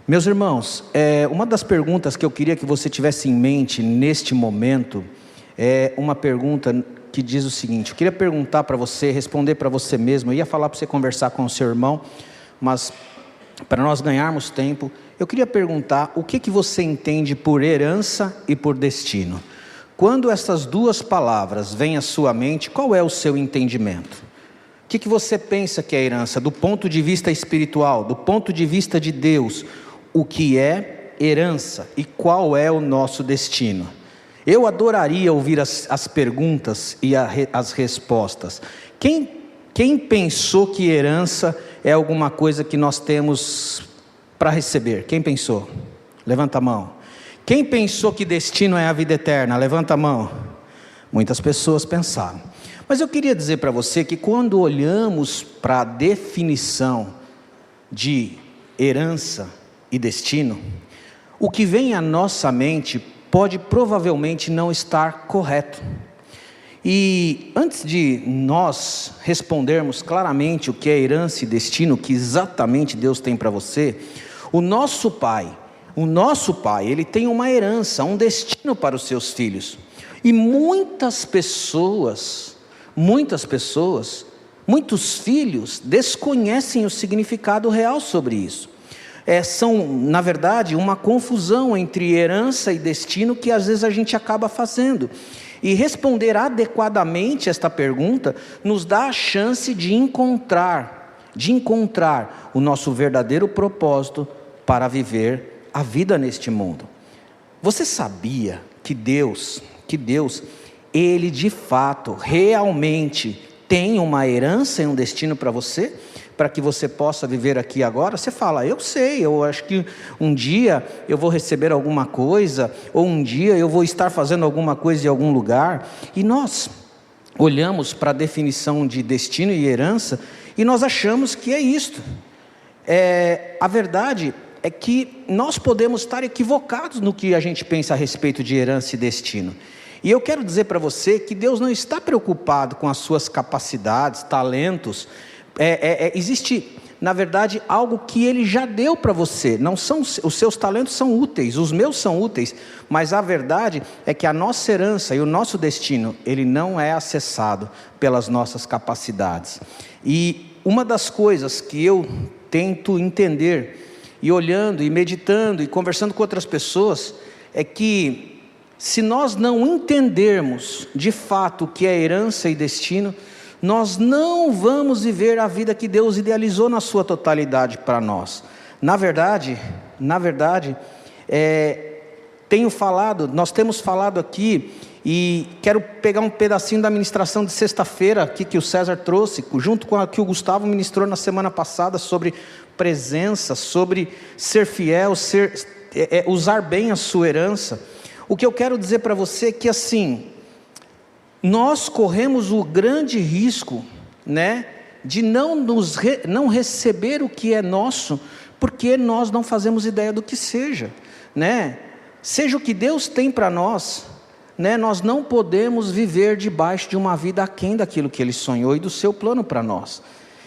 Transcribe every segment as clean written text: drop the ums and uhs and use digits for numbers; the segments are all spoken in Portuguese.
Meus irmãos, uma das perguntas que eu queria que você tivesse em mente neste momento é uma pergunta que diz o seguinte: eu queria perguntar para você, responder para você mesmo. Eu ia falar para você conversar com o seu irmão, mas para nós ganharmos tempo, eu queria perguntar o que você entende por herança e por destino. Quando essas duas palavras vêm à sua mente, qual é o seu entendimento? O que você pensa que é herança, do ponto de vista espiritual, do ponto de vista de Deus? O que é herança e qual é o nosso destino? Eu adoraria ouvir as perguntas e as respostas. Quem pensou que herança é alguma coisa que nós temos para receber? Quem pensou? Levanta a mão. Quem pensou que destino é a vida eterna? Levanta a mão. Muitas pessoas pensaram. Mas eu queria dizer para você que quando olhamos para a definição de herança e destino, o que vem à nossa mente pode provavelmente não estar correto. E antes de nós respondermos claramente o que é herança e destino, o que exatamente Deus tem para você, o nosso Pai, Ele tem uma herança, um destino para os seus filhos. E muitos filhos desconhecem o significado real sobre isso. São, na verdade, uma confusão entre herança e destino que às vezes a gente acaba fazendo. E responder adequadamente esta pergunta nos dá a chance de encontrar o nosso verdadeiro propósito para viver a vida neste mundo. Você sabia que Deus, Ele de fato, realmente tem uma herança e um destino para você? Para que você possa viver aqui agora? Você fala, eu sei, eu acho que um dia eu vou receber alguma coisa, ou um dia eu vou estar fazendo alguma coisa em algum lugar. E nós olhamos para a definição de destino e herança, e nós achamos que é isto. A verdade é que nós podemos estar equivocados no que a gente pensa a respeito de herança e destino. E eu quero dizer para você que Deus não está preocupado com as suas capacidades, talentos. Existe, na verdade, algo que Ele já deu para você. Não são, os seus talentos são úteis, os meus são úteis, mas a verdade é que a nossa herança e o nosso destino, ele não é acessado pelas nossas capacidades. E uma das coisas que eu tento entender, e olhando, e meditando, e conversando com outras pessoas, é que se nós não entendermos de fato o que é herança e destino, nós não vamos viver a vida que Deus idealizou na sua totalidade para nós. Na verdade, nós temos falado aqui, e quero pegar um pedacinho da ministração de sexta-feira aqui que o César trouxe, junto com a que o Gustavo ministrou na semana passada, sobre presença, sobre ser fiel, usar bem a sua herança. O que eu quero dizer para você é que assim, nós corremos o grande risco, de não receber o que é nosso, porque nós não fazemos ideia do que seja, seja o que Deus tem para nós, nós não podemos viver debaixo de uma vida aquém daquilo que Ele sonhou e do seu plano para nós.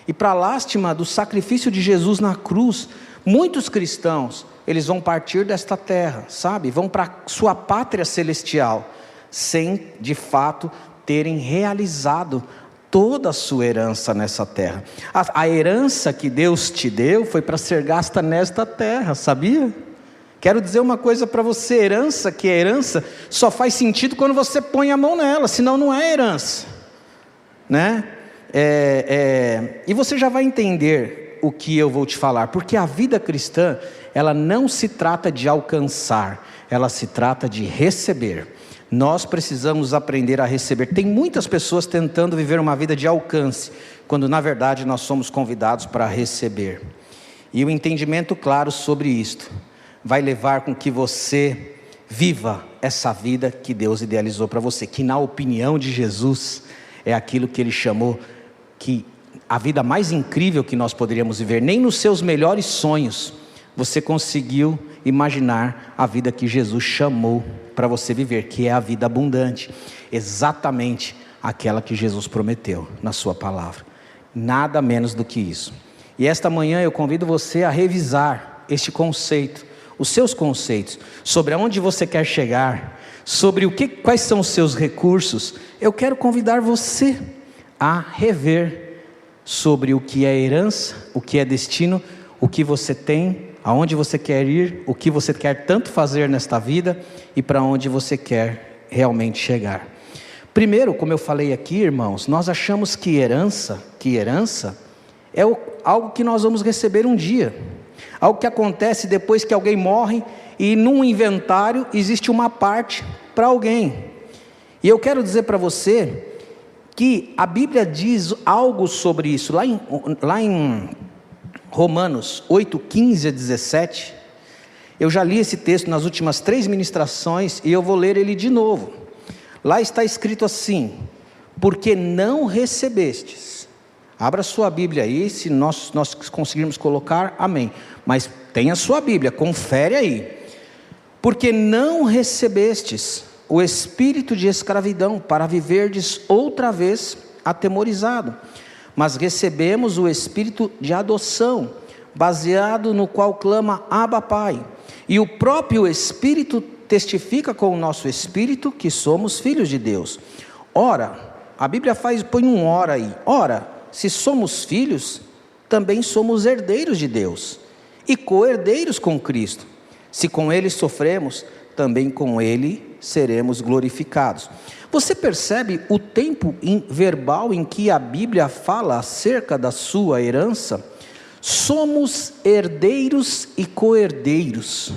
E para lástima do sacrifício de Jesus na cruz, muitos cristãos, eles vão partir desta terra, vão para a sua pátria celestial, sem de fato terem realizado toda a sua herança nessa terra. A herança que Deus te deu foi para ser gasta nesta terra, sabia? Quero dizer uma coisa para você: herança só faz sentido quando você põe a mão nela, senão não é herança, e você já vai entender o que eu vou te falar, porque a vida cristã, ela não se trata de alcançar, ela se trata de receber. Nós precisamos aprender a receber. Tem muitas pessoas tentando viver uma vida de alcance, quando na verdade nós somos convidados para receber. E o entendimento claro sobre isto vai levar com que você viva essa vida que Deus idealizou para você, que na opinião de Jesus é aquilo que Ele chamou que a vida mais incrível que nós poderíamos viver. Nem nos seus melhores sonhos você conseguiu imaginar a vida que Jesus chamou para você viver, que é a vida abundante, exatamente aquela que Jesus prometeu na sua palavra, nada menos do que isso. E esta manhã eu convido você a revisar este conceito, os seus conceitos, sobre aonde você quer chegar, sobre quais são os seus recursos, eu quero convidar você a rever sobre o que é herança, o que é destino, o que você tem, aonde você quer ir, o que você quer tanto fazer nesta vida e para onde você quer realmente chegar. Primeiro, como eu falei aqui, irmãos, nós achamos que herança é algo que nós vamos receber um dia, algo que acontece depois que alguém morre e num inventário existe uma parte para alguém. E eu quero dizer para você que a Bíblia diz algo sobre isso, lá em Romanos 8, 15 a 17, eu já li esse texto nas últimas 3 ministrações e eu vou ler ele de novo. Lá está escrito assim: porque não recebestes, abra sua Bíblia aí, se nós conseguirmos colocar, amém, mas tem a sua Bíblia, confere aí, porque não recebestes o espírito de escravidão, para viverdes outra vez atemorizado, mas recebemos o espírito de adoção, baseado no qual clama Abba Pai, e o próprio Espírito testifica com o nosso espírito que somos filhos de Deus. Ora, a Bíblia põe um ora aí, ora, se somos filhos, também somos herdeiros de Deus, e co-herdeiros com Cristo, se com Ele sofremos, também com Ele seremos glorificados. Você percebe o tempo verbal em que a Bíblia fala acerca da sua herança? Somos herdeiros e co-herdeiros.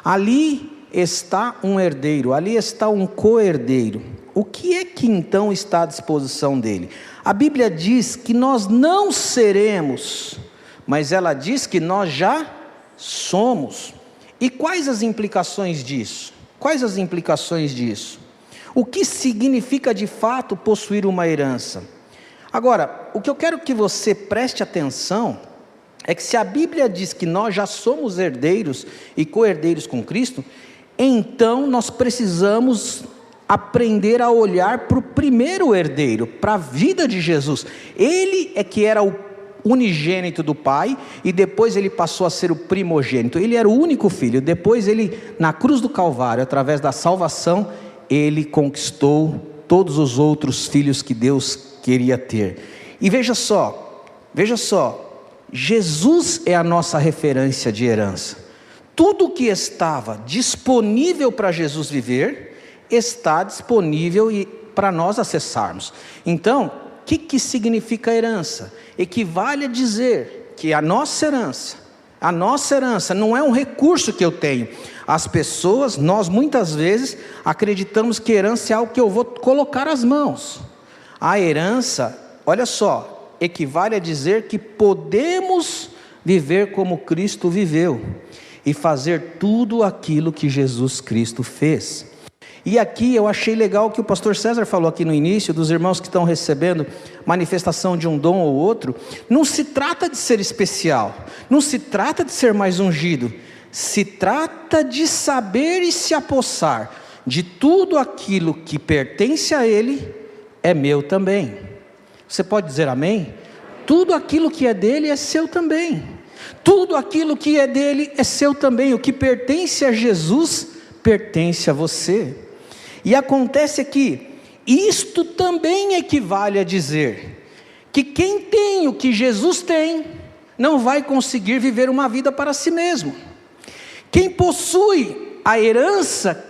Ali está um herdeiro, ali está um co-herdeiro. O que é que então está à disposição dele? A Bíblia diz que nós não seremos, mas ela diz que nós já somos. E quais as implicações disso? Quais as implicações disso? O que significa de fato possuir uma herança? Agora, o que eu quero que você preste atenção é que se a Bíblia diz que nós já somos herdeiros e co-herdeiros com Cristo, então nós precisamos aprender a olhar para o primeiro herdeiro, para a vida de Jesus. Ele é que era o unigênito do Pai, e depois ele passou a ser o primogênito. Ele era o único filho, depois ele, na cruz do Calvário, através da salvação, ele conquistou todos os outros filhos que Deus queria ter. E veja só, Jesus é a nossa referência de herança. Tudo que estava disponível para Jesus viver, está disponível para nós acessarmos. Então, o que significa herança? Equivale a dizer que a nossa herança não é um recurso que eu tenho. As pessoas, nós muitas vezes acreditamos que herança é algo que eu vou colocar as mãos. A herança, olha só, equivale a dizer que podemos viver como Cristo viveu e fazer tudo aquilo que Jesus Cristo fez. E aqui eu achei legal o que o pastor César falou aqui no início, dos irmãos que estão recebendo manifestação de um dom ou outro. Não se trata de ser especial, não se trata de ser mais ungido, se trata de saber e se apossar de tudo aquilo que pertence a Ele, é meu também. Você pode dizer amém? Tudo aquilo que é dele é seu também, tudo aquilo que é dele é seu também. O que pertence a Jesus, pertence a você. E acontece que isto também equivale a dizer que quem tem o que Jesus tem, não vai conseguir viver uma vida para si mesmo. Quem possui a herança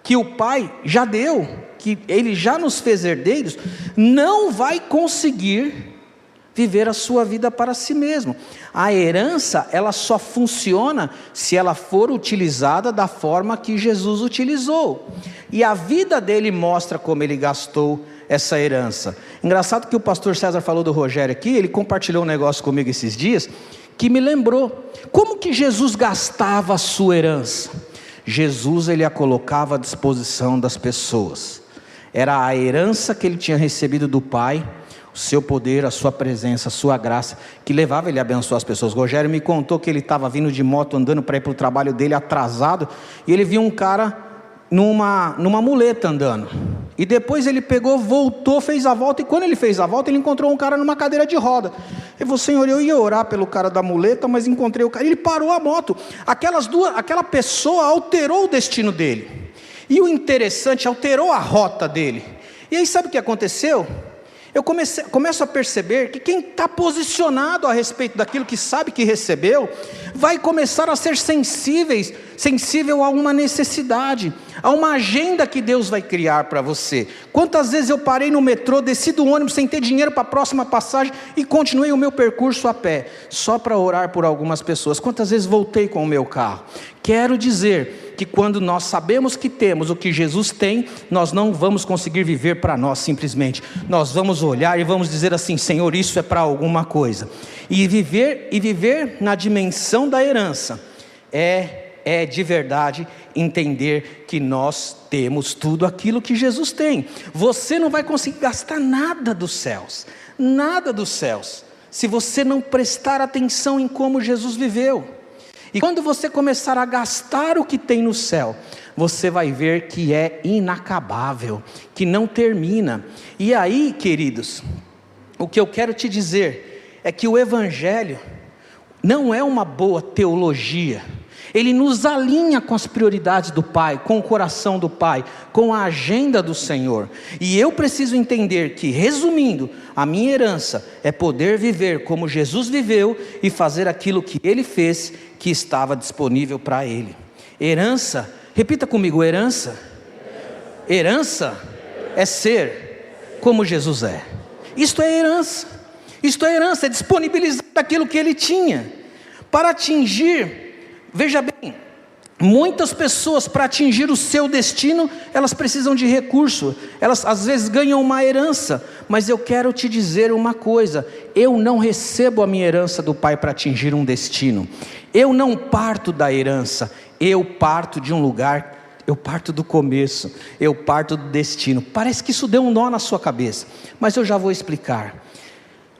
que o Pai já deu, que Ele já nos fez herdeiros, não vai conseguir viver a sua vida para si mesmo. A herança, ela só funciona se ela for utilizada da forma que Jesus utilizou. E a vida dele mostra como ele gastou essa herança. Engraçado que o pastor César falou do Rogério aqui, ele compartilhou um negócio comigo esses dias, que me lembrou, como que Jesus gastava a sua herança? Jesus, ele a colocava à disposição das pessoas. Era a herança que ele tinha recebido do Pai, o seu poder, a sua presença, a sua graça, que levava ele a abençoar as pessoas. Rogério me contou que ele estava vindo de moto, andando para ir para o trabalho dele, atrasado, e ele viu um cara numa muleta andando, e depois ele pegou, voltou, fez a volta, e quando ele fez a volta, ele encontrou um cara numa cadeira de roda, Ele falou: Senhor, eu ia orar pelo cara da muleta, mas encontrei o cara. Ele parou a moto. Aquela pessoa alterou o destino dele. E o interessante, alterou a rota dele. E aí sabe o que aconteceu? Eu começo a perceber que quem está posicionado a respeito daquilo que sabe que recebeu, vai começar a ser sensível a uma necessidade, a uma agenda que Deus vai criar para você. Quantas vezes eu parei no metrô, desci do ônibus sem ter dinheiro para a próxima passagem e continuei o meu percurso a pé, só para orar por algumas pessoas. Quantas vezes voltei com o meu carro? Quero dizer que quando nós sabemos que temos o que Jesus tem, nós não vamos conseguir viver para nós simplesmente. Nós vamos olhar e vamos dizer assim: Senhor, isso é para alguma coisa. E viver na dimensão da herança é de verdade entender que nós temos tudo aquilo que Jesus tem. Você não vai conseguir gastar nada dos céus, se você não prestar atenção em como Jesus viveu. E quando você começar a gastar o que tem no céu, você vai ver que é inacabável, que não termina. E aí, queridos, o que eu quero te dizer é que o Evangelho não é uma boa teologia. Ele nos alinha com as prioridades do Pai, com o coração do Pai, com a agenda do Senhor. E eu preciso entender que, resumindo, a minha herança é poder viver como Jesus viveu e fazer aquilo que Ele fez, que estava disponível para Ele. Herança, repita comigo: herança. Herança é ser como Jesus é. Isto é herança. É disponibilizar aquilo que Ele tinha para atingir. Veja bem, muitas pessoas, para atingir o seu destino, elas precisam de recurso, elas às vezes ganham uma herança, mas eu quero te dizer uma coisa: eu não recebo a minha herança do Pai para atingir um destino. Eu não parto da herança, eu parto de um lugar, eu parto do começo, eu parto do destino. Parece que isso deu um nó na sua cabeça, mas eu já vou explicar.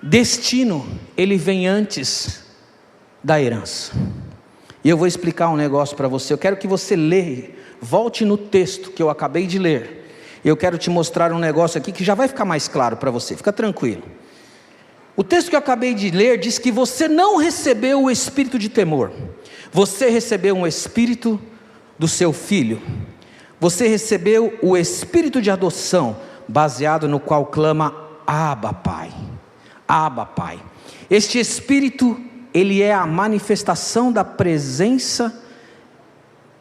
Destino, ele vem antes da herança. E eu vou explicar um negócio para você. Eu quero que você leia, volte no texto que eu acabei de ler. Eu quero te mostrar um negócio aqui que já vai ficar mais claro para você, fica tranquilo. O texto que eu acabei de ler diz que você não recebeu o espírito de temor. Você recebeu um espírito do seu filho. Você recebeu o espírito de adoção, baseado no qual clama: Abba, Pai. Abba, Pai. Este espírito, ele é a manifestação da presença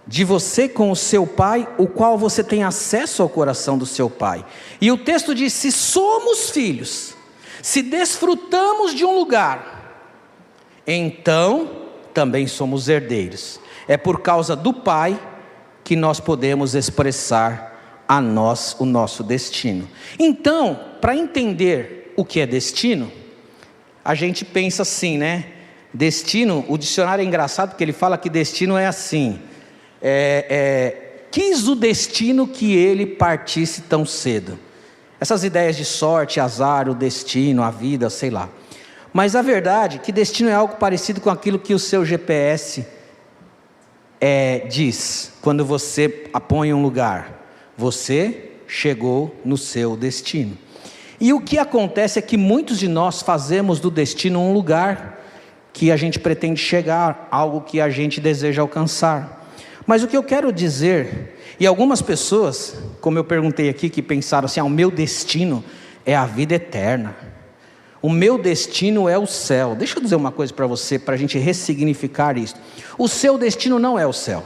de você com o seu Pai, o qual você tem acesso ao coração do seu Pai. E o texto diz: se somos filhos, se desfrutamos de um lugar, então também somos herdeiros. É por causa do Pai que nós podemos expressar a nós o nosso destino. Então, para entender o que é destino, a gente pensa assim, né? Destino, o dicionário é engraçado porque ele fala que destino é assim: quis o destino que ele partisse tão cedo. Essas ideias de sorte, azar, o destino, a vida, sei lá. Mas a verdade é que destino é algo parecido com aquilo que o seu GPS diz. Quando você põe um lugar, você chegou no seu destino. E o que acontece é que muitos de nós fazemos do destino um lugar que a gente pretende chegar, algo que a gente deseja alcançar. Mas o que eu quero dizer, e algumas pessoas, como eu perguntei aqui, que pensaram assim: o meu destino é a vida eterna, o meu destino é o céu. Deixa eu dizer uma coisa para você, para a gente ressignificar isso. O seu destino não é o céu.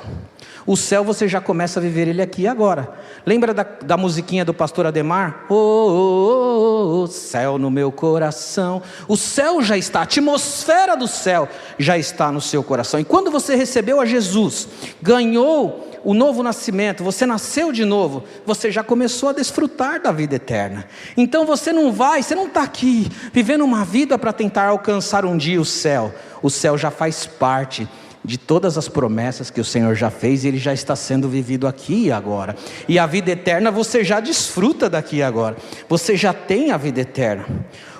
O céu você já começa a viver ele aqui e agora. Lembra da musiquinha do pastor Ademar? Oh, céu no meu coração. O céu já está, a atmosfera do céu já está no seu coração. E quando você recebeu a Jesus, ganhou o novo nascimento, você nasceu de novo, você já começou a desfrutar da vida eterna. Então você não está aqui vivendo uma vida para tentar alcançar um dia o céu. O céu já faz parte de todas as promessas que o Senhor já fez, e ele já está sendo vivido aqui e agora. E a vida eterna você já desfruta daqui e agora. Você já tem a vida eterna.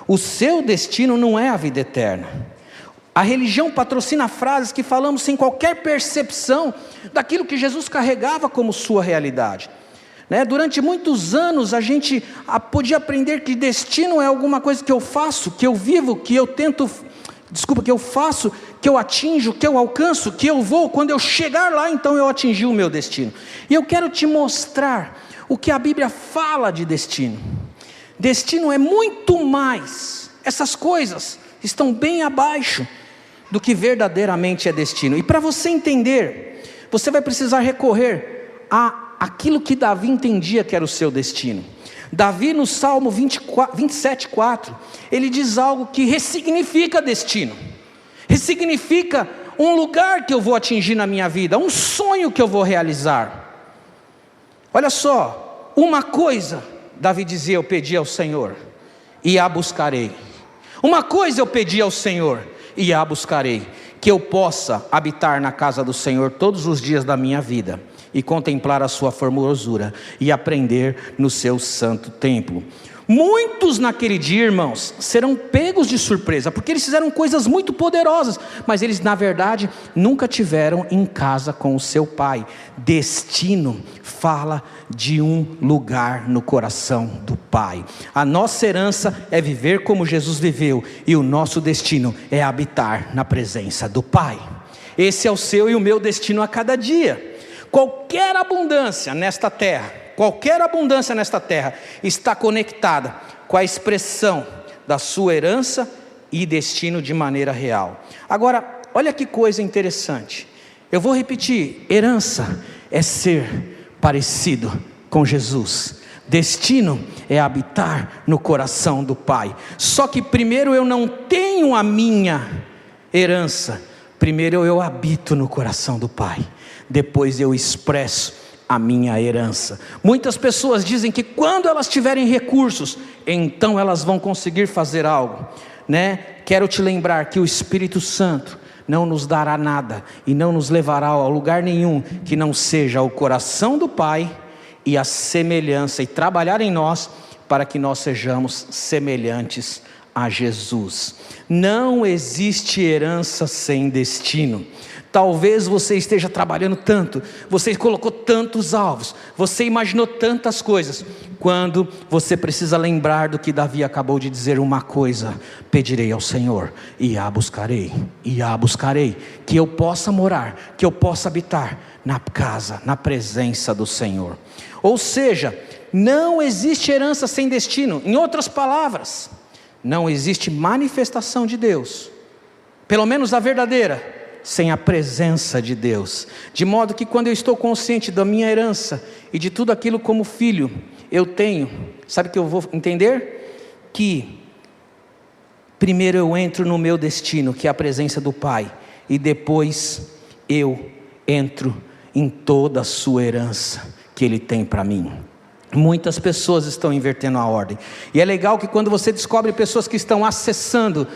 O seu destino não é a vida eterna. A religião patrocina frases que falamos sem qualquer percepção daquilo que Jesus carregava como sua realidade. né? Durante muitos anos a gente podia aprender que destino é alguma coisa que eu faço, que eu vivo, que eu tento, que eu faço, que eu atinjo, que eu alcanço, que eu vou, quando eu chegar lá, então eu atingi o meu destino. E eu quero te mostrar o que a Bíblia fala de destino. Destino é muito mais, essas coisas estão bem abaixo do que verdadeiramente é destino. E para você entender, você vai precisar recorrer àquilo que Davi entendia que era o seu destino. Davi, no Salmo 27:4, ele diz algo que ressignifica destino, ressignifica um lugar que eu vou atingir na minha vida, um sonho que eu vou realizar. Olha só, uma coisa, Davi dizia, eu pedi ao Senhor, e a buscarei. Uma coisa eu pedi ao Senhor, e a buscarei, que eu possa habitar na casa do Senhor todos os dias da minha vida, e contemplar a sua formosura, e aprender no seu santo templo. Muitos naquele dia, irmãos, serão pegos de surpresa, porque eles fizeram coisas muito poderosas, mas eles na verdade nunca tiveram em casa com o seu pai. Destino fala de um lugar no coração do Pai. A nossa herança é viver como Jesus viveu, e o nosso destino é habitar na presença do Pai. Esse é o seu e o meu destino a cada dia. Qualquer abundância nesta terra está conectada com a expressão da sua herança e destino de maneira real. Agora, olha que coisa interessante. Eu vou repetir: herança é ser parecido com Jesus. Destino é habitar no coração do Pai. Só que primeiro eu não tenho a minha herança, primeiro eu habito no coração do Pai, depois eu expresso a minha herança. Muitas pessoas dizem que quando elas tiverem recursos, então elas vão conseguir fazer algo, né? Quero te lembrar que o Espírito Santo não nos dará nada e não nos levará a lugar nenhum que não seja o coração do Pai e a semelhança, e trabalhar em nós para que nós sejamos semelhantes a Jesus. Não existe herança sem destino. Talvez você esteja trabalhando tanto, você colocou tantos alvos, você imaginou tantas coisas, quando você precisa lembrar do que Davi acabou de dizer: uma coisa pedirei ao Senhor, e a buscarei, que eu possa morar, que eu possa habitar na casa, na presença do Senhor. Ou seja, não existe herança sem destino. Em outras palavras, não existe manifestação de Deus, pelo menos a verdadeira, sem a presença de Deus. De modo que quando eu estou consciente da minha herança e de tudo aquilo como filho eu tenho, sabe o que eu vou entender? Que primeiro eu entro no meu destino, que é a presença do Pai, e depois eu entro em toda a sua herança que Ele tem para mim. Muitas pessoas estão invertendo a ordem, e é legal que quando você descobre pessoas que estão acessando,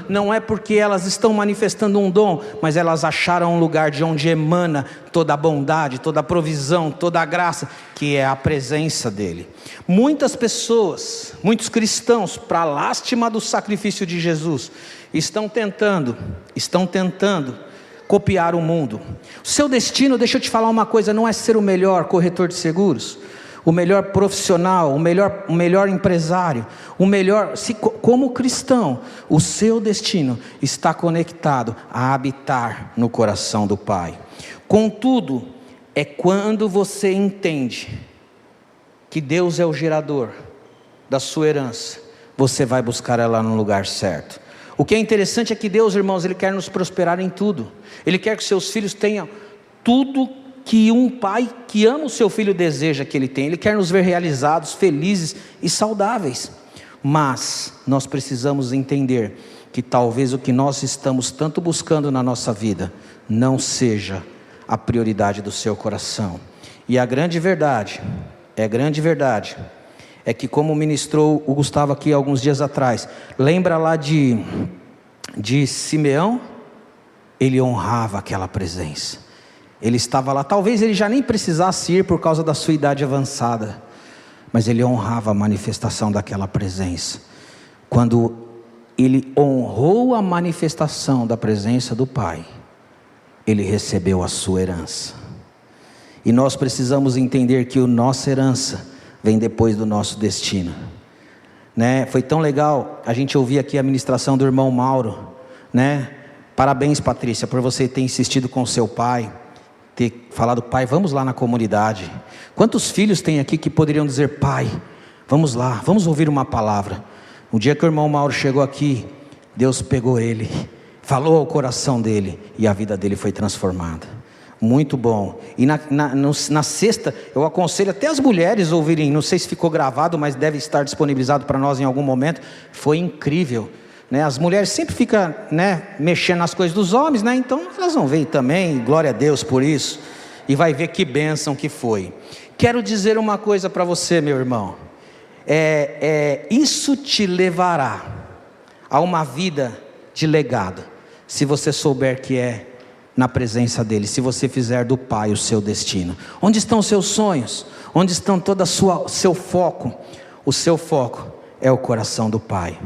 não é porque elas estão manifestando um dom, mas elas acharam um lugar de onde emana toda a bondade, toda a provisão, toda a graça, que é a presença dEle. Muitas pessoas, muitos cristãos, para lástima do sacrifício de Jesus, estão tentando copiar o mundo. O seu destino, deixa eu te falar uma coisa, não é ser o melhor corretor de seguros, o melhor profissional, o melhor empresário, como cristão, o seu destino está conectado a habitar no coração do Pai. Contudo, é quando você entende que Deus é o gerador da sua herança, você vai buscar ela no lugar certo. O que é interessante é que Deus, irmãos, Ele quer nos prosperar em tudo. Ele quer que seus filhos tenham tudo que um pai que ama o seu filho deseja que ele tenha. Ele quer nos ver realizados, felizes e saudáveis. Mas nós precisamos entender que talvez o que nós estamos tanto buscando na nossa vida não seja a prioridade do seu coração. E a grande verdade é que, como ministrou o Gustavo aqui alguns dias atrás, lembra lá de Simeão? Ele honrava aquela presença. Ele estava lá, talvez ele já nem precisasse ir por causa da sua idade avançada, mas ele honrava a manifestação daquela presença. Quando ele honrou a manifestação da presença do Pai, ele recebeu a sua herança. E nós precisamos entender que a nossa herança vem depois do nosso destino, né? Foi tão legal a gente ouvir aqui a ministração do irmão Mauro, né? Parabéns, Patrícia, por você ter insistido com seu pai, ter falado: pai, vamos lá na comunidade. Quantos filhos tem aqui que poderiam dizer: pai, vamos lá, vamos ouvir uma palavra? O dia que o irmão Mauro chegou aqui, Deus pegou ele, falou ao coração dele, e a vida dele foi transformada. Muito bom. E na sexta, eu aconselho até as mulheres ouvirem, não sei se ficou gravado, mas deve estar disponibilizado para nós em algum momento. Foi incrível, né? As mulheres sempre ficam, né, mexendo nas coisas dos homens, né? Então elas vão ver também, glória a Deus por isso, e vai ver que bênção que foi. Quero dizer uma coisa para você, meu irmão, isso te levará a uma vida de legado, se você souber que é na presença dele, se você fizer do Pai o seu destino. Onde estão os seus sonhos? Onde estão todo o seu foco? O seu foco é o coração do Pai.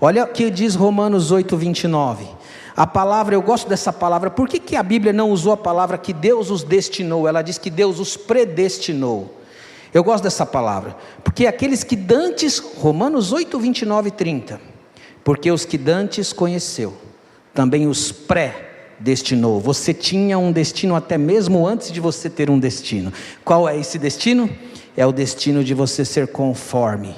Olha o que diz Romanos 8:29. A palavra, eu gosto dessa palavra. Por que a Bíblia não usou a palavra que Deus os destinou? Ela diz que Deus os predestinou. Eu gosto dessa palavra, porque aqueles que dantes, Romanos 8:29 e 30, porque os que dantes conheceu, também os predestinou. Você tinha um destino até mesmo antes de você ter um destino. Qual é esse destino? É o destino de você ser conforme,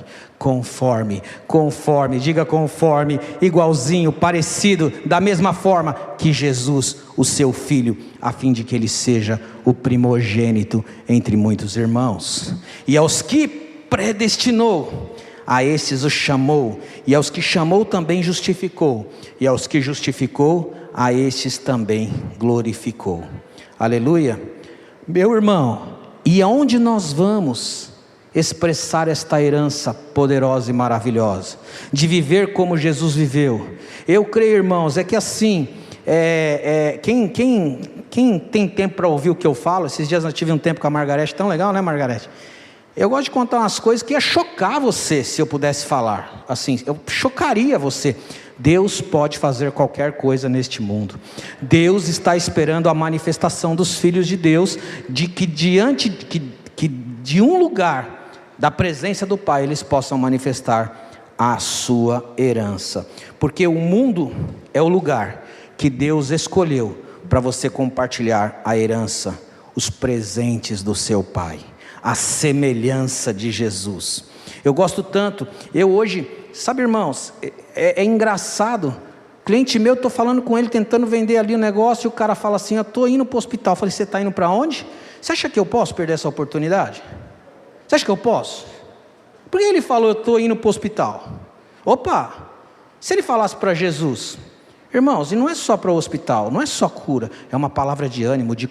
diga conforme, igualzinho, parecido, da mesma forma que Jesus, o seu Filho, a fim de que ele seja o primogênito entre muitos irmãos. E aos que predestinou, a esses os chamou, e aos que chamou também justificou, e aos que justificou, a estes também glorificou. Aleluia. Meu irmão, e aonde nós vamos expressar esta herança poderosa e maravilhosa, de viver como Jesus viveu? Eu creio, irmãos, é que assim, quem tem tempo para ouvir o que eu falo, esses dias eu tive um tempo com a Margarete, tão legal, né, Margarete? Eu gosto de contar umas coisas que ia chocar você, se eu pudesse falar, assim, eu chocaria você. Deus pode fazer qualquer coisa neste mundo. Deus está esperando a manifestação dos filhos de Deus, de que diante de um lugar da presença do Pai, eles possam manifestar a sua herança, porque o mundo é o lugar que Deus escolheu para você compartilhar a herança, os presentes do seu Pai, a semelhança de Jesus. Eu gosto tanto, eu hoje, sabe, irmãos, é engraçado, cliente meu, estou falando com ele, tentando vender ali o negócio, e o cara fala assim: eu estou indo para o hospital. Eu falei: você está indo para onde? Você acha que eu posso perder essa oportunidade? Você acha que eu posso? Por que ele falou: eu estou indo para o hospital? Opa, se ele falasse para Jesus, irmãos, e não é só para o hospital, não é só cura, é uma palavra de ânimo, de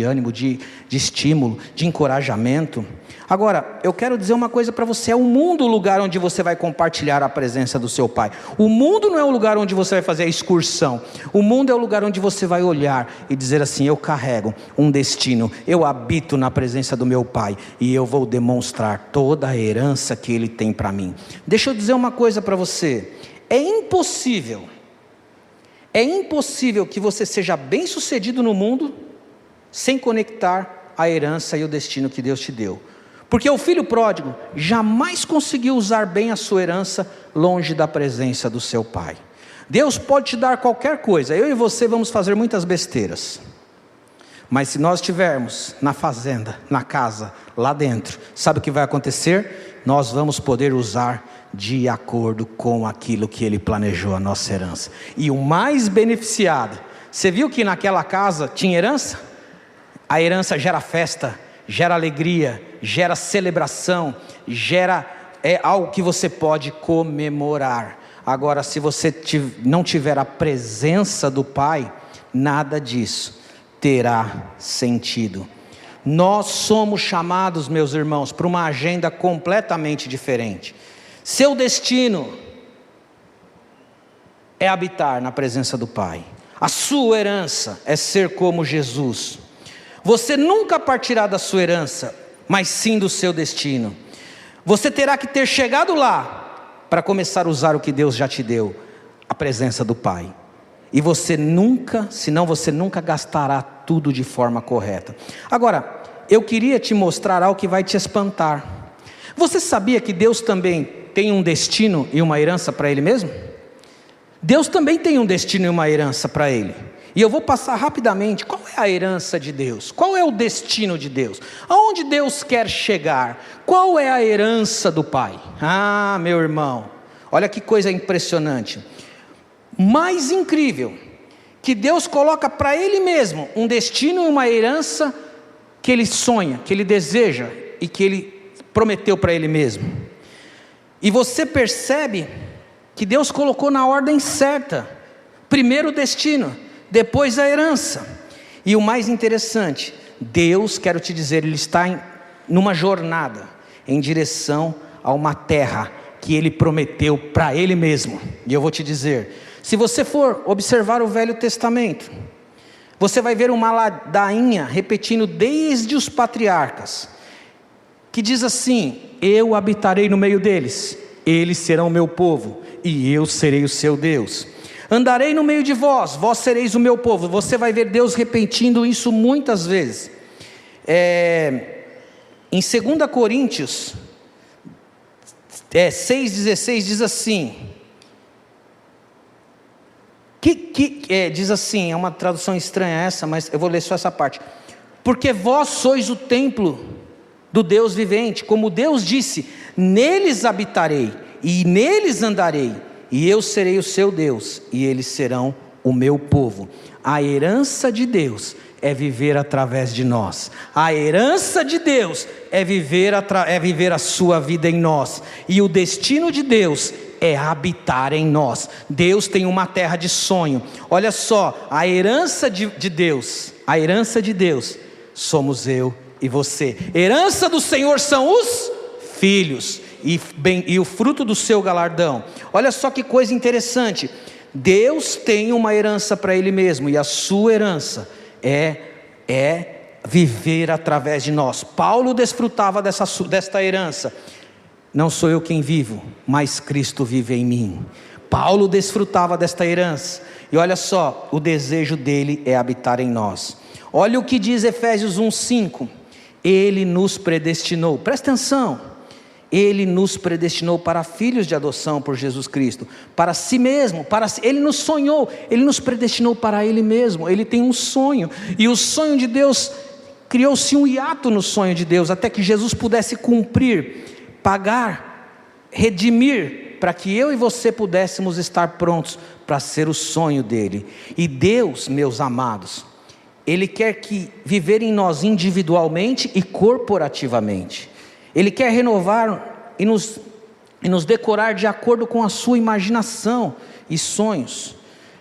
ânimo, de estímulo, de encorajamento. Agora, eu quero dizer uma coisa para você: é o mundo o lugar onde você vai compartilhar a presença do seu Pai. O mundo não é o lugar onde você vai fazer a excursão. O mundo é o lugar onde você vai olhar e dizer assim: eu carrego um destino, eu habito na presença do meu Pai, e eu vou demonstrar toda a herança que Ele tem para mim. Deixa eu dizer uma coisa para você: é impossível que você seja bem sucedido no mundo sem conectar a herança e o destino que Deus te deu. Porque o filho pródigo jamais conseguiu usar bem a sua herança longe da presença do seu Pai. Deus pode te dar qualquer coisa, eu e você vamos fazer muitas besteiras, mas se nós estivermos na fazenda, na casa, lá dentro, sabe o que vai acontecer? Nós vamos poder usar de acordo com aquilo que Ele planejou, a nossa herança. E o mais beneficiado, você viu que naquela casa tinha herança? A herança gera festa, gera alegria, gera celebração, gera algo que você pode comemorar. Agora, se você não tiver a presença do Pai, nada disso terá sentido. Nós somos chamados, meus irmãos, para uma agenda completamente diferente. Seu destino é habitar na presença do Pai. A sua herança é ser como Jesus. Você nunca partirá da sua herança, mas sim do seu destino. Você terá que ter chegado lá para começar a usar o que Deus já te deu, a presença do Pai. E senão você nunca gastará tudo de forma correta. Agora, eu queria te mostrar algo que vai te espantar. Você sabia que Deus também tem um destino e uma herança para Ele mesmo? Deus também tem um destino e uma herança para Ele. E eu vou passar rapidamente, qual é a herança de Deus? Qual é o destino de Deus? Aonde Deus quer chegar? Qual é a herança do Pai? Ah, meu irmão, olha que coisa impressionante. Mais incrível, que Deus coloca para Ele mesmo um destino e uma herança que Ele sonha, que Ele deseja e que Ele prometeu para Ele mesmo. E você percebe que Deus colocou na ordem certa: primeiro o destino, depois a herança. E o mais interessante, Deus, quero te dizer, Ele está numa jornada em direção a uma terra que Ele prometeu para Ele mesmo. E eu vou te dizer, se você for observar o Velho Testamento, você vai ver uma ladainha repetindo desde os patriarcas, que diz assim: eu habitarei no meio deles, eles serão meu povo, e eu serei o seu Deus. Andarei no meio de vós, vós sereis o meu povo. Você vai ver Deus repetindo isso muitas vezes. Em 2 Coríntios 6,16 diz assim, diz assim, é uma tradução estranha essa, mas eu vou ler só essa parte. Porque vós sois o templo do Deus vivente, como Deus disse: neles habitarei e neles andarei, e eu serei o seu Deus, e eles serão o meu povo. A herança de Deus é viver através de nós. A herança de Deus é viver a sua vida em nós. E o destino de Deus é habitar em nós. Deus tem uma terra de sonho. Olha só, a herança de Deus somos eu e você. Herança do Senhor são os filhos, e o fruto do seu galardão. Olha só que coisa interessante. Deus tem uma herança para Ele mesmo, e a sua herança é viver através de nós. Paulo desfrutava desta herança. Não sou eu quem vivo, mas Cristo vive em mim. Paulo desfrutava desta herança. E olha só, o desejo dele é habitar em nós. Olha o que diz Efésios 1:5. Ele nos predestinou, presta atenção, Ele nos predestinou para filhos de adoção por Jesus Cristo, para si mesmo, Ele nos sonhou, Ele nos predestinou para Ele mesmo. Ele tem um sonho, e o sonho de Deus, criou-se um hiato no sonho de Deus, até que Jesus pudesse cumprir, pagar, redimir, para que eu e você pudéssemos estar prontos para ser o sonho dEle. E Deus, meus amados, Ele quer viver em nós individualmente e corporativamente. Ele quer renovar e nos decorar de acordo com a sua imaginação e sonhos,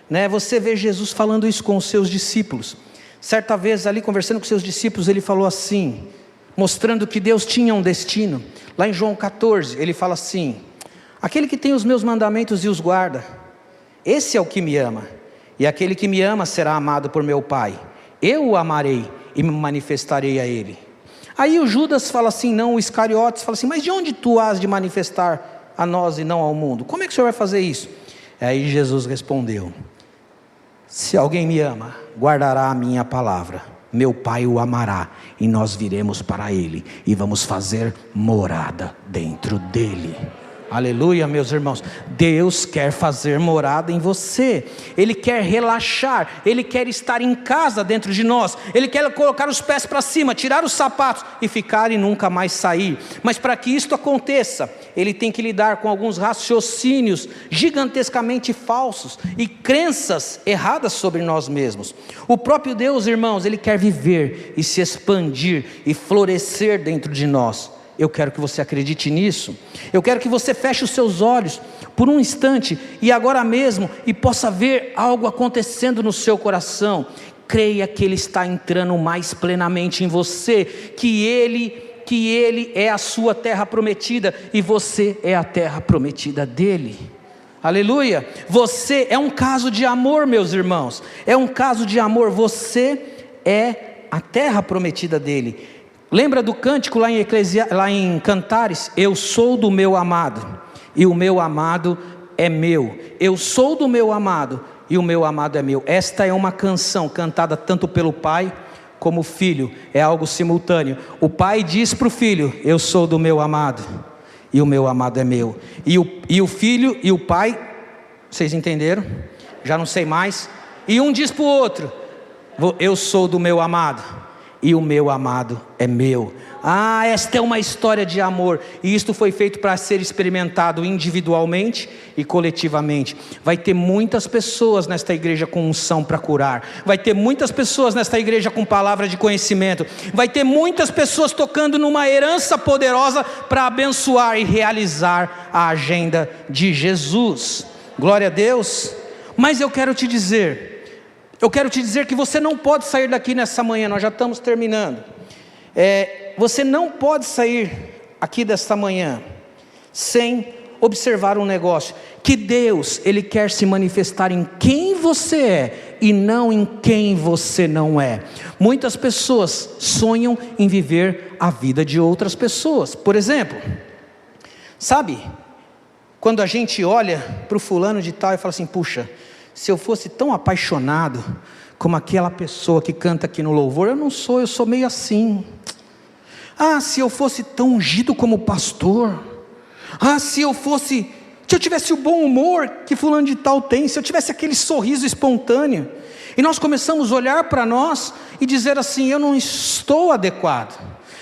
né? Você vê Jesus falando isso com os seus discípulos. Certa vez ali conversando com seus discípulos, Ele falou assim, mostrando que Deus tinha um destino. Lá em João 14, Ele fala assim: aquele que tem os meus mandamentos e os guarda, esse é o que me ama, e aquele que me ama será amado por meu Pai. Eu o amarei e me manifestarei a Ele. Aí o Judas fala assim, não, o Iscariotes fala assim: mas de onde tu has de manifestar a nós e não ao mundo? Como é que o Senhor vai fazer isso? Aí Jesus respondeu: se alguém me ama, guardará a minha palavra, meu Pai o amará, e nós viremos para Ele, e vamos fazer morada dentro dEle. Aleluia, meus irmãos. Deus quer fazer morada em você. Ele quer relaxar, Ele quer estar em casa dentro de nós. Ele quer colocar os pés para cima, tirar os sapatos e ficar e nunca mais sair. Mas para que isto aconteça, Ele tem que lidar com alguns raciocínios gigantescamente falsos e crenças erradas sobre nós mesmos. O próprio Deus, irmãos, Ele quer viver e se expandir e florescer dentro de nós. Eu quero que você acredite nisso. Eu quero que você feche os seus olhos por um instante, e agora mesmo, e possa ver algo acontecendo no seu coração. Creia que Ele está entrando mais plenamente em você, que Ele é a sua terra prometida, e você é a terra prometida dEle. Aleluia. Você é um caso de amor, meus irmãos. É um caso de amor. Você é a terra prometida dEle. Lembra do cântico lá em Cantares? Eu sou do meu amado, e o meu amado é meu. Eu sou do meu amado, e o meu amado é meu. Esta é uma canção cantada tanto pelo pai como o filho, é algo simultâneo. O pai diz para o filho: eu sou do meu amado, e o meu amado é meu. E o filho e o pai, vocês entenderam? Já não sei mais. E um diz para o outro: eu sou do meu amado, e o meu amado é meu. Esta é uma história de amor, e isto foi feito para ser experimentado individualmente e coletivamente. Vai ter muitas pessoas nesta igreja com unção para curar, vai ter muitas pessoas nesta igreja com palavra de conhecimento, vai ter muitas pessoas tocando numa herança poderosa para abençoar e realizar a agenda de Jesus. Glória a Deus. Mas eu quero te dizer que você não pode sair daqui nessa manhã, nós já estamos terminando. Você não pode sair aqui desta manhã sem observar um negócio, que Deus, Ele quer se manifestar em quem você é e não em quem você não é. Muitas pessoas sonham em viver a vida de outras pessoas. Por exemplo, sabe, quando a gente olha para o fulano de tal e fala assim: puxa, se eu fosse tão apaixonado como aquela pessoa que canta aqui no louvor, eu sou meio assim. Se eu fosse tão ungido como pastor, se eu tivesse o bom humor que fulano de tal tem, se eu tivesse aquele sorriso espontâneo. E nós começamos a olhar para nós e dizer assim: eu não estou adequado,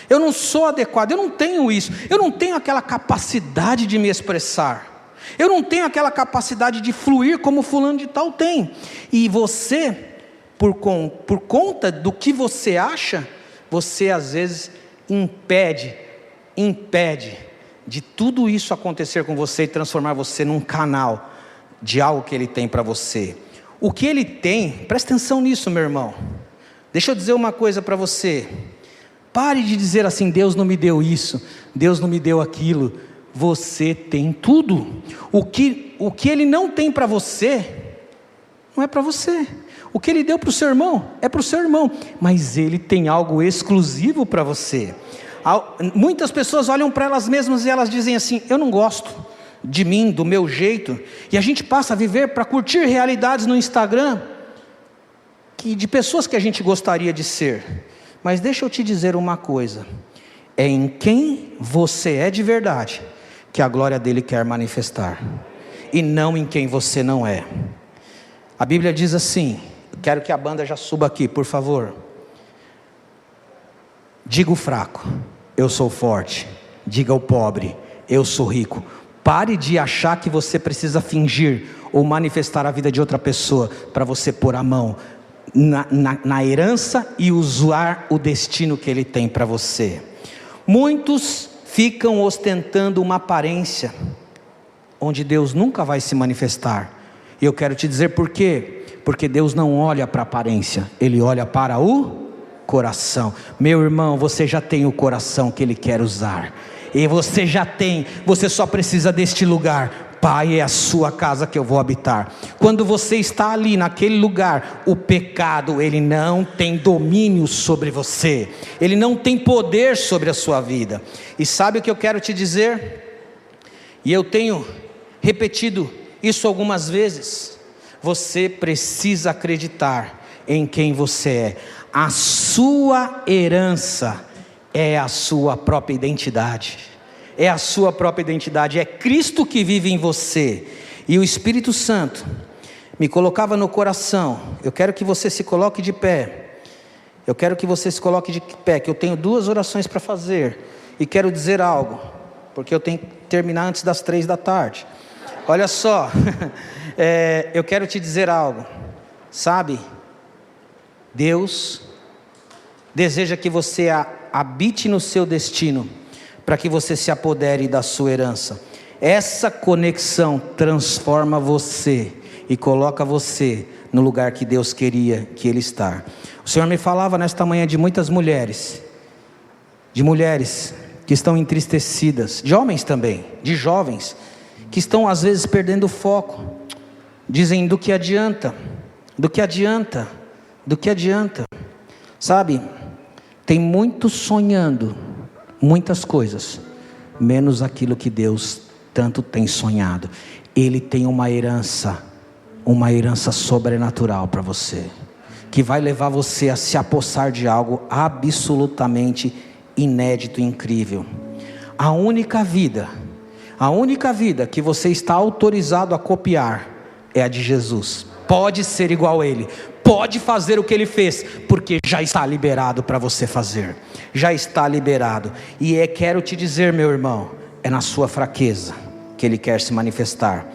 eu não sou adequado, eu não tenho isso, eu não tenho aquela capacidade de me expressar, eu não tenho aquela capacidade de fluir como fulano de tal tem. E você, por conta do que você acha, você às vezes impede de tudo isso acontecer com você e transformar você num canal de algo que Ele tem para você. O que Ele tem, presta atenção nisso, meu irmão. Deixa eu dizer uma coisa para você. Pare de dizer assim: Deus não me deu isso, Deus não me deu aquilo. Você tem tudo. O que Ele não tem para você, não é para você. O que Ele deu para o seu irmão, é para o seu irmão, mas Ele tem algo exclusivo para você. Muitas pessoas olham para elas mesmas e elas dizem assim: eu não gosto de mim, do meu jeito. E a gente passa a viver para curtir realidades no Instagram, de pessoas que a gente gostaria de ser. Mas deixa eu te dizer uma coisa: é em quem você é de verdade que a glória dele quer manifestar, e não em quem você não é. A Bíblia diz assim, quero que a banda já suba aqui, por favor. Diga o fraco: eu sou forte. Diga ao pobre: eu sou rico. Pare de achar que você precisa fingir ou manifestar a vida de outra pessoa para você pôr a mão na herança e usar o destino que Ele tem para você. Muitos ficam ostentando uma aparência onde Deus nunca vai se manifestar. E eu quero te dizer por quê. Porque Deus não olha para a aparência, Ele olha para o coração. Meu irmão, você já tem o coração que Ele quer usar. E você já tem, você só precisa deste lugar. Pai, é a sua casa que eu vou habitar. Quando você está ali naquele lugar, o pecado, ele não tem domínio sobre você, ele não tem poder sobre a sua vida. E sabe o que eu quero te dizer? E eu tenho repetido isso algumas vezes. Você precisa acreditar em quem você é. A sua herança é a sua própria identidade. É a sua própria identidade. É Cristo que vive em você. E o Espírito Santo me colocava no coração. Eu quero que você se coloque de pé. Eu quero que você se coloque de pé, que eu tenho 2 orações para fazer. E quero dizer algo, porque eu tenho que terminar antes das 3 da tarde. Olha só, eu quero te dizer algo. Sabe, Deus deseja que você habite no seu destino, para que você se apodere da sua herança. Essa conexão transforma você e coloca você no lugar que Deus queria que Ele está. O Senhor me falava nesta manhã de muitas mulheres, que estão entristecidas, de homens também, de jovens, que estão às vezes perdendo o foco. Dizem: do que adianta? Do que adianta? Do que adianta? Sabe, tem muitos sonhando muitas coisas, menos aquilo que Deus tanto tem sonhado. Ele tem uma herança uma herança sobrenatural para você, que vai levar você a se apossar de algo absolutamente inédito e incrível. A única vida que você está autorizado a copiar é a de Jesus. Pode ser igual a Ele, pode fazer o que Ele fez, porque já está liberado para você fazer, já está liberado. E quero te dizer, meu irmão, é na sua fraqueza que Ele quer se manifestar,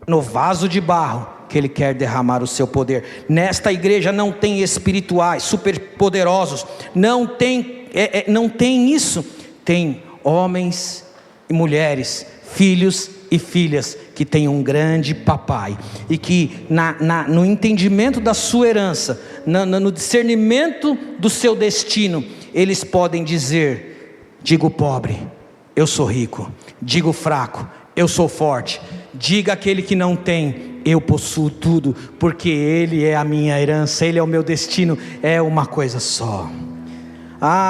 no vaso de barro que Ele quer derramar o seu poder. Nesta igreja não tem espirituais superpoderosos, não tem isso. Tem homens e mulheres, filhos e filhas que têm um grande papai, e que no entendimento da sua herança, no discernimento do seu destino, eles podem dizer: digo pobre, eu sou rico; digo fraco, eu sou forte; diga aquele que não tem, eu possuo tudo, porque Ele é a minha herança, Ele é o meu destino, é uma coisa só.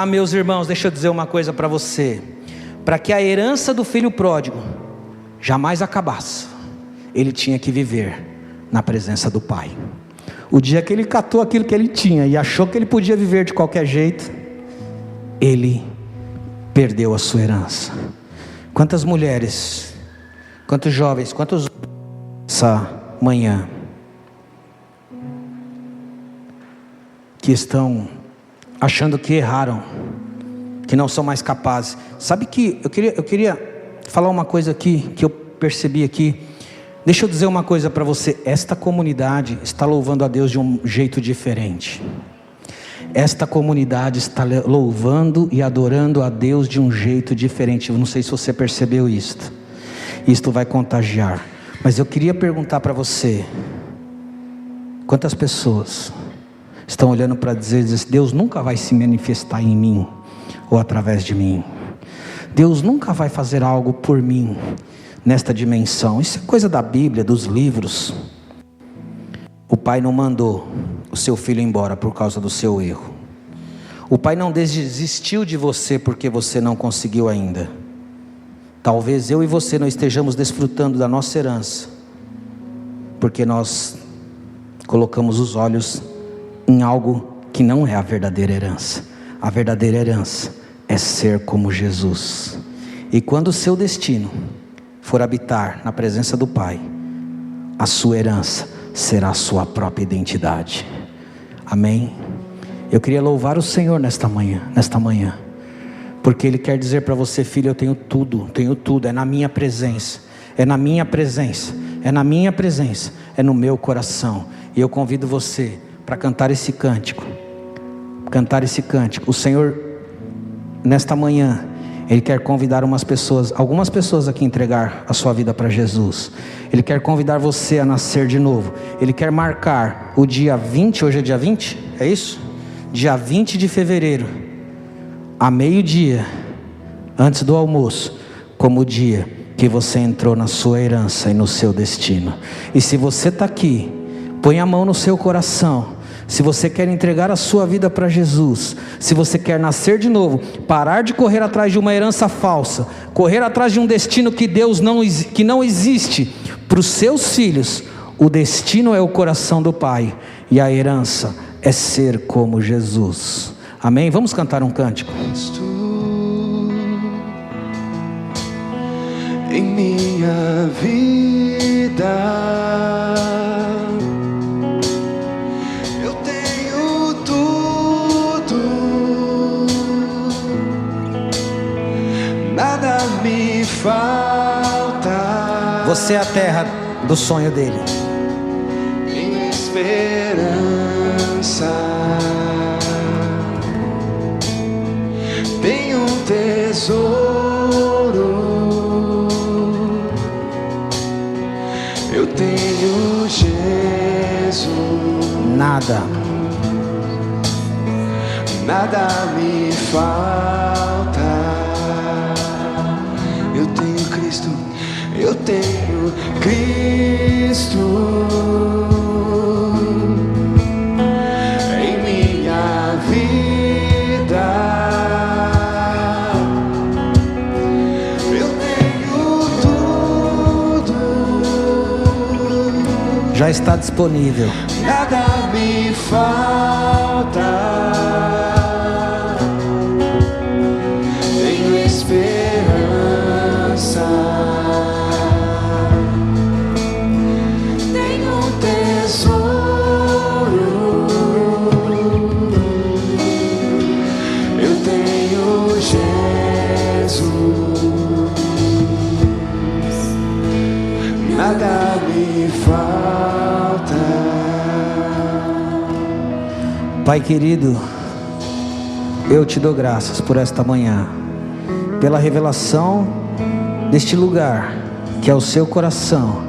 Meus irmãos, deixa eu dizer uma coisa para você: para que a herança do filho pródigo jamais acabasse, ele tinha que viver na presença do Pai. O dia que ele catou aquilo que ele tinha e achou que ele podia viver de qualquer jeito, ele perdeu a sua herança. Quantas mulheres, quantos jovens, quantos essa manhã que estão achando que erraram, que não são mais capazes. Sabe que eu queria falar uma coisa aqui, que eu percebi aqui. Deixa eu dizer uma coisa para você: esta comunidade está louvando a Deus de um jeito diferente. Esta comunidade está louvando e adorando a Deus de um jeito diferente. Eu não sei se você percebeu isto. Isto vai contagiar. Mas eu queria perguntar para você: quantas pessoas estão olhando para dizer: Deus nunca vai se manifestar em mim ou através de mim, Deus nunca vai fazer algo por mim nesta dimensão? Isso é coisa da Bíblia, dos livros. O Pai não mandou o seu filho embora por causa do seu erro. O Pai não desistiu de você porque você não conseguiu ainda. Talvez eu e você não estejamos desfrutando da nossa herança porque nós colocamos os olhos em algo que não é a verdadeira herança. A verdadeira herança é ser como Jesus. E quando o seu destino for habitar na presença do Pai, a sua herança será a sua própria identidade. Amém? Eu queria louvar o Senhor nesta manhã, porque Ele quer dizer para você: filho, eu tenho tudo, é na minha presença, é na minha presença, é na minha presença, é no meu coração. E eu convido você para cantar esse cântico. O Senhor, nesta manhã, Ele quer convidar algumas pessoas aqui a entregar a sua vida para Jesus. Ele quer convidar você a nascer de novo. Ele quer marcar o dia 20, hoje é dia 20, é isso? Dia 20 de fevereiro, a meio-dia, antes do almoço, como o dia que você entrou na sua herança e no seu destino. E se você está aqui, põe a mão no seu coração. Se você quer entregar a sua vida para Jesus, se você quer nascer de novo, parar de correr atrás de uma herança falsa, correr atrás de um destino que não existe para os seus filhos, o destino é o coração do Pai, e a herança é ser como Jesus. Amém? Vamos cantar um cântico. Em minha vida nada me falta. Você é a terra do sonho dele. Em esperança tenho um tesouro. Eu tenho Jesus. Nada me falta. Eu tenho Cristo em minha vida. Eu tenho tudo. Já já está disponível. Nada me falta. Tenho esperança. Tenho um tesouro. Eu tenho Jesus. Nada me falta. Pai querido, eu te dou graças por esta manhã, pela revelação deste lugar, que é o seu coração,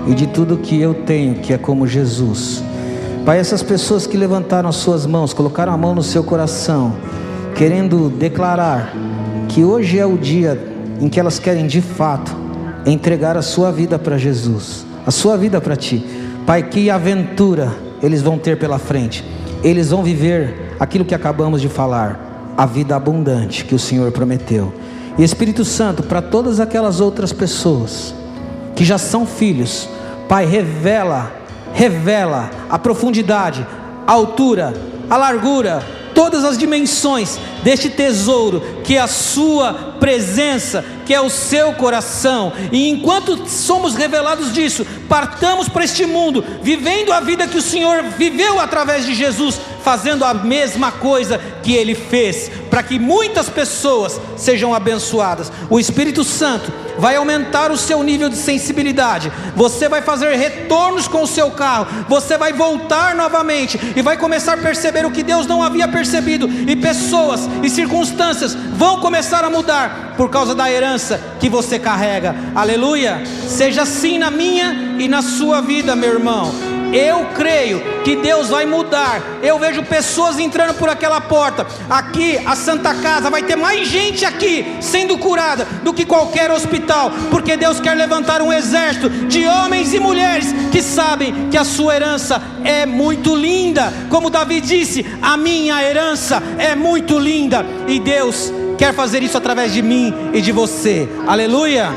e de tudo que eu tenho, que é como Jesus. Pai, essas pessoas que levantaram as suas mãos, colocaram a mão no seu coração, querendo declarar que hoje é o dia em que elas querem de fato entregar a sua vida para Jesus, a sua vida para Ti. Pai, que aventura eles vão ter pela frente. Eles vão viver aquilo que acabamos de falar, a vida abundante que o Senhor prometeu. E Espírito Santo, para todas aquelas outras pessoas que já são filhos, Pai, revela a profundidade, a altura, a largura, todas as dimensões deste tesouro, que é a sua presença, que é o seu coração. E enquanto somos revelados disso, partamos para este mundo, vivendo a vida que o Senhor viveu através de Jesus, fazendo a mesma coisa que Ele fez, para que muitas pessoas sejam abençoadas. O Espírito Santo vai aumentar o seu nível de sensibilidade. Você vai fazer retornos com o seu carro, você vai voltar novamente e vai começar a perceber o que Deus não havia percebido, e pessoas e circunstâncias vão começar a mudar por causa da herança que você carrega. Aleluia! Seja assim na minha e na sua vida, meu irmão. Eu creio que Deus vai mudar. Eu vejo pessoas entrando por aquela porta. Aqui, a Santa Casa, vai ter mais gente aqui sendo curada do que qualquer hospital, porque Deus quer levantar um exército de homens e mulheres que sabem que a sua herança é muito linda. Como Davi disse, a minha herança é muito linda. E Deus quer fazer isso através de mim e de você. Aleluia!